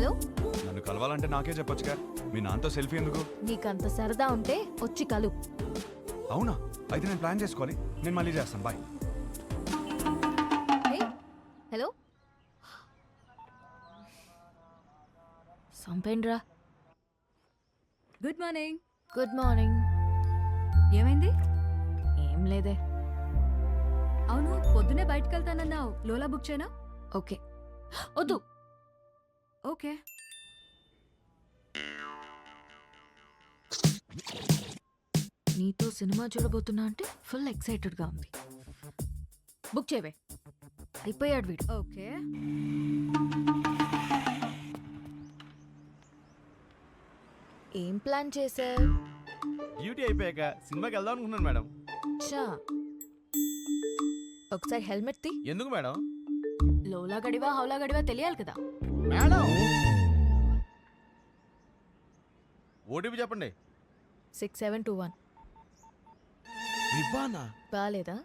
Hello, నన్ను కలవాలంటే నాకే చెప్పొచ్చుగా. మీ నాన్నతో సెల్ఫీ ఎందుకు? నీకంత సరదా ఉంటే వచ్చి కలు. అవునా? అయితే నేను ప్లాన్ చేసుకోవాలి. నేను మళ్ళీ చేస్తాను. బాయ్. హలో, సంపేండ్రా. Good morning. Good morning. ఏమైంది? ఏం లేదే. అవును, పొద్దునే బయటకు వెళ్తానన్నావు. లోలా బుక్ చేయనా? ఓకే. వద్దు. ఓకే. నీతో సినిమా చూడబోతున్నా అంటే ఫుల్ ఎక్సైటెడ్గా ఉంది. బుక్ చేయవే. అయిపోయాడు వీడు. ఓకే. ఏం ప్లాన్ చేశావు? డ్యూటీ అయిపోయాక సినిమాకి వెళ్దాం అనుకున్నాను మేడం. చా, ఒకసారి హెల్మెట్ తీ. ఎందుకు మేడం? లోలా గడివా హౌలా గడివా తెలియాలి కదా. మేడం ఓటీపీ చెప్పండి. 6721. వివ్వానా? బాలేదా?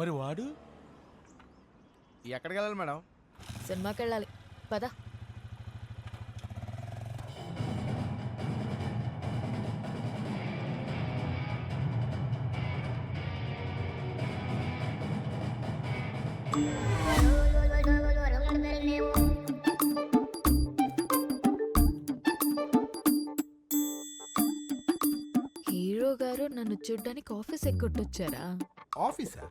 మరి వాడు ఎక్కడికి వెళ్ళాలి మేడం? సినిమాకి వెళ్ళాలి. పద. హీరో గారు నన్ను చూడ్డానికి ఆఫీస్ ఎక్కొట్టొచ్చారా? ఆఫీసా?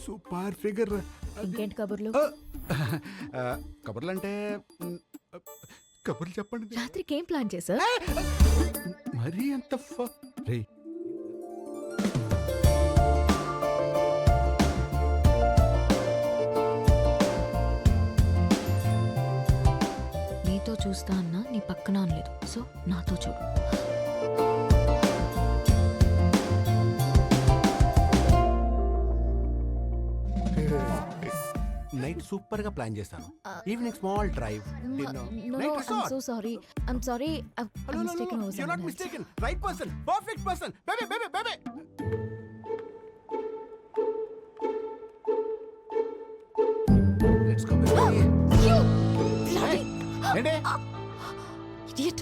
Super figure. ఇంకేంటి కబుర్లు? కబుర్లు అంటే కబుర్లు చెప్పండి. రాత్రికి ఏం ప్లాన్ చేశా? మరీ అంత రే, నీతో చూస్తా అన్నా నీ పక్కన అనలేదు. సో నాతో చూడు. నైట్ సూపర్ గా ప్లాన్ చేశాను. Evening small drive, night resort. So sorry. I'm sorry. You're not mistaken. Right person, perfect person. Baby, baby, baby. Let's go, baby. ఏంటి? Idiot.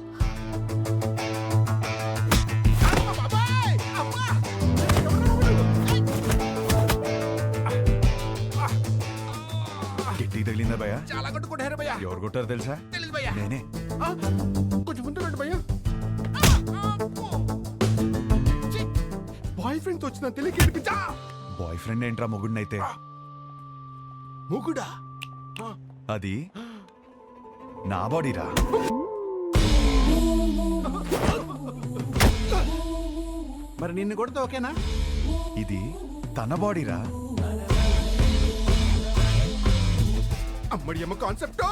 అమ్మ బాబాయ్! అమ్మ! కిట్టి తగిలిందా భయ్యా? చాలా కొట్టుకుంటారు భయ్యా. ఎవరు కొట్టారు తెలుసా? తెలీదు భయ్యా. నేనే. కొంచెం ముందు రండి భయ్యా. బాయ్ ఫ్రెండ్ తో వచ్చిన తెలియక ఏడిపించా. బాయ్ ఫ్రెండ్ ఏంట్రా మొగుడినైతే? ముగుడా? అది నా బాడీరా. మరి నిన్ను కొడితే ఓకేనా? ఇది తన బాడీరా. అమ్మడి అమ్మ కాన్సెప్ట్.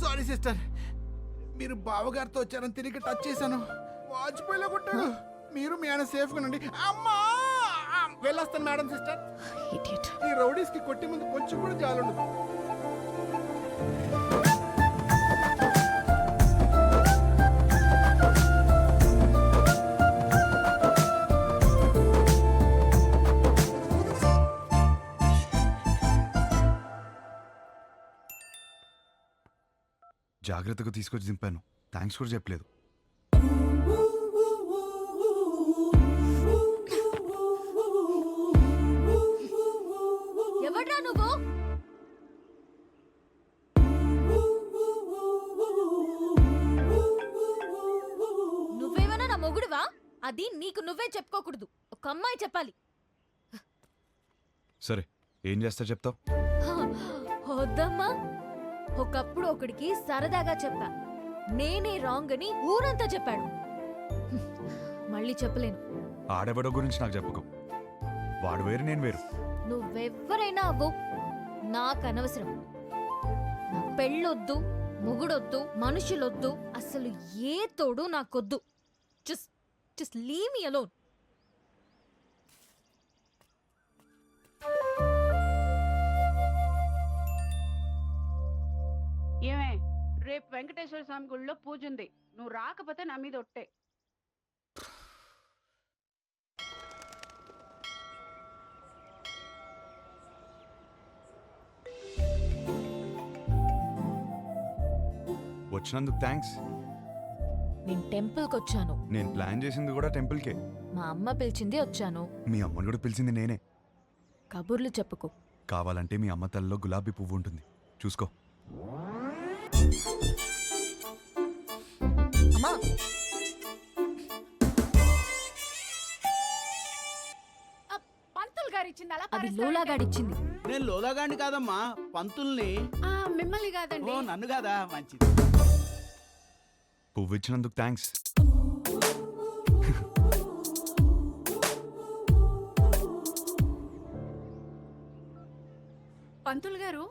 సారీ సిస్టర్, మీరు బావగారితో వచ్చారని తిరిగి టచ్ చేశాను. వాజ్పేయిలో కొట్టాడు. మీరు మీ ఆయన సేఫ్ గా నుండి. అమ్మా, వెళ్ళొస్తాను మేడం. Sister, Idiot. ఈ రౌడీస్ కి కొట్టే ముందు కొంచెం కూడా జాలుండదు. జాగ్రత్తగా తీసుకొచ్చి దింపాను. థ్యాంక్స్ కూడా చెప్పలేదు. ఎవడ్రా నువ్వు? నువ్వేమన్నా నా మొగుడువా? అది నీకు నువ్వే చెప్పుకోకూడదు. ఒక అమ్మాయి చెప్పాలి. సరే, ఏం చేస్తా చెప్తావు? వద్దమ్మా. ఒకప్పుడు ఒకడికి సరదాగా చెప్పా, నేనే రాంగ్ అని ఊరంతా చెప్పాడు. మళ్ళీ చెప్పలేను. ఆడెవడో గురించి నాకు చెప్పుకో. వాడు వేరు, నేను వేరు. నువ్వెవ్వరైనా అవ్వు, నాకు అనవసరం. నా పెళ్ళొద్దు, మొగుడొద్దు, మనుషులొద్దు, అసలు ఏ తోడు నాకొద్దు. Just leave me alone. ఏమే, రేపు వెంకటేశ్వర స్వామి గుడిలో పూజ ఉంది. నువ్వు రాకపోతే నా మీద ఒట్టే. వచ్చినందుకు థ్యాంక్స్. నేను టెంపుల్కి వచ్చాను. నేను ప్లాన్ చేసింది కూడా టెంపుల్కే. మా అమ్మ పిలిచింది వచ్చాను. మీ అమ్మని కూడా పిలిచింది నేనే. కబుర్లు చెప్పుకో. కావాలంటే మీ అమ్మ తల్లిలో గులాబీ పువ్వు ఉంటుంది, చూసుకో. అమ్మా, పంతులు గారు ఇచ్చింది అలా అది లోలాగాడిచ్చింది. నేను లోలాగాండి కాదమ్మా, పంతుల్ని. మిమ్మల్ని కాదండి. ఓ నన్ను కాదా, మంచిది. పువ్వు ఇచ్చినందుకు థ్యాంక్స్. పంతులు గారు,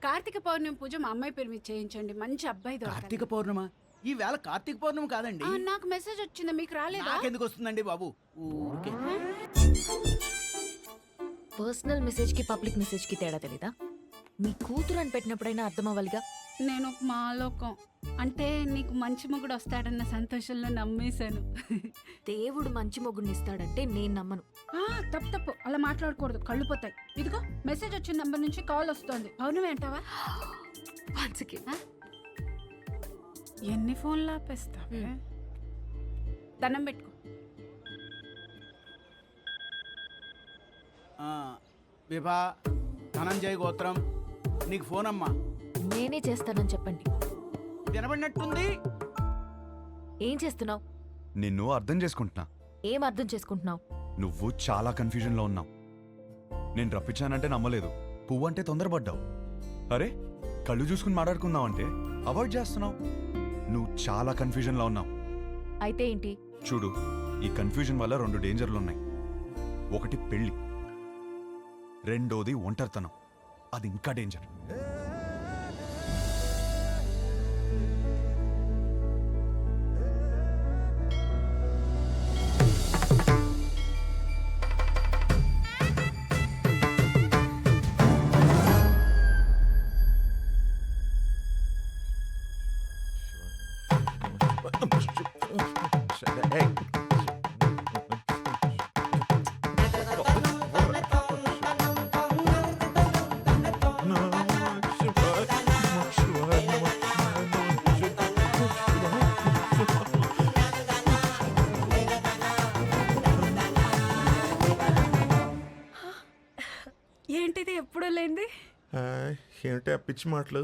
కార్తీక పౌర్ణమి పూజ మా అమ్మాయి పేరు మీద చేయించండి. మంచి అబ్బాయి కార్తీక దొరకాలి. పౌర్ణమ? ఈ వేళ కార్తీక పౌర్ణమి కాదండి. నాకు మెసేజ్ వచ్చింది, మీకు రాలేదా? నాకెందుకు వస్తుందండి బాబు, ఊరికే. పర్సనల్ మెసేజ్ కి పబ్లిక్ మెసేజ్ కి తేడా తెలీదా? మీ కూతురు అని పెట్టినప్పుడైనా అర్థం అవ్వాలిగా. నేను ఒక మాలోకం అంటే నీకు మంచి మొగుడు వస్తాడన్న సంతోషంలో నమ్మేశాను. దేవుడు మంచి మొగుడిని ఇస్తాడంటే నేను నమ్మను. తప్పు అలా మాట్లాడకూడదు, కళ్ళు పోతాయి. ఇదిగో మెసేజ్ వచ్చిన నంబర్ నుంచి కాల్ వస్తోంది. పౌర్ణమి అంటావా? ఎన్ని ఫోన్లు ఆపేస్తా? దండం పెట్టుకో. విభా, ధనంజయ గోత్రం, నీకు ఫోన్ అమ్మా. నేనే చేస్తానని చెప్పండి. వినబడినట్టుంది. ఏం చేస్తున్నావు? నిన్ను అర్థం చేసుకుంటున్నా. ఏం అర్థం చేసుకుంటున్నావు? నువ్వు చాలా కన్ఫ్యూజన్లో ఉన్నావు. నేను రప్పించానంటే నమ్మలేదు, పువ్వు అంటే తొందరపడ్డావు. అరే, కళ్ళు చూసుకుని మాట్లాడుకుందాం అంటే అవాయిడ్ చేస్తున్నావు. నువ్వు చాలా కన్ఫ్యూజన్లో ఉన్నావు. అయితే ఏంటి? చూడు, ఈ కన్ఫ్యూజన్ వల్ల 2 డేంజర్లు ఉన్నాయి. ఒకటి పెళ్లి, రెండోది ఒంటరితనం. అది ఇంకా డేంజర్. ఏంటిది ఎప్పుడూ లేంది? ఏంటి ఆ పిచ్చి మాటలు?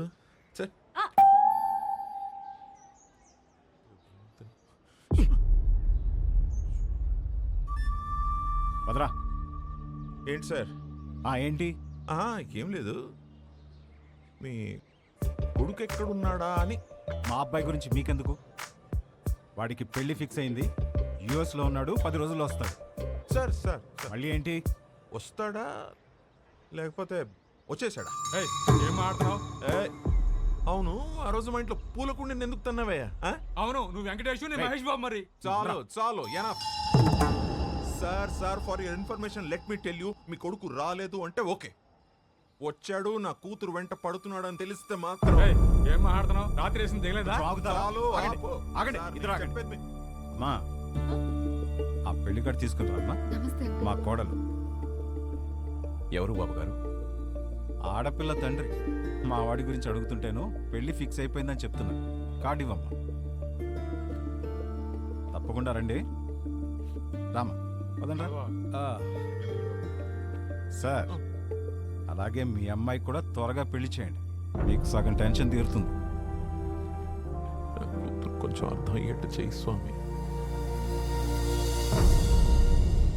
వదరా. ఏంటి సార్? ఏంటి? ఏం లేదు, మీ కొడుకు ఎక్కడున్నాడా అని. మా అబ్బాయి గురించి మీకెందుకు? వాడికి పెళ్లి ఫిక్స్ అయింది, యుఎస్లో ఉన్నాడు, 10 రోజుల్లో వస్తాడు. సార్ సార్ మళ్ళీ ఏంటి? వస్తాడా లేకపోతే వచ్చేసాడా? ఏం మాట్లాడుతున్నావు? అవును, ఆ రోజు మా ఇంట్లో పూల కుండీని ఎందుకు తన్నావయ్యా? అవును, నువ్వు వెంకటేష్, నేను మహేష్ బాబు. మరి చాలు enough. Sir for your information let me tell you, మీ కొడుకు రాలేదు అంటే ఓకే, వచ్చాడు, నా కూతురు వెంట పడుతున్నాడు అని తెలిస్తే మాత్రం. ఏం మాట్లాడుతున్నావు? రాత్రి వేసింది తెగలేదా? చాలు, ఆగండి, ఇద్దరు ఆగండి. చెప్పేది. అమ్మా, ఆ పెళ్లి కార్డు తీసుకుంటారమ్మా. నమస్తే. మా కోడలు. ఎవరు బాబు గారు? ఆడపిల్ల తండ్రి. మా వాడి గురించి అడుగుతుంటేను పెళ్లి ఫిక్స్ అయిపోయిందని చెప్తున్నా. కార్డు ఇవ్వమ్మా. తప్పకుండా రండి. రామా, పదండి. సార్, అలాగే మీ అమ్మాయి కూడా త్వరగా పెళ్లి చేయండి, మీకు సగం టెన్షన్ తీరుతుంది. కొంచెం అర్థం అయ్యేట్టు చేయి స్వామి.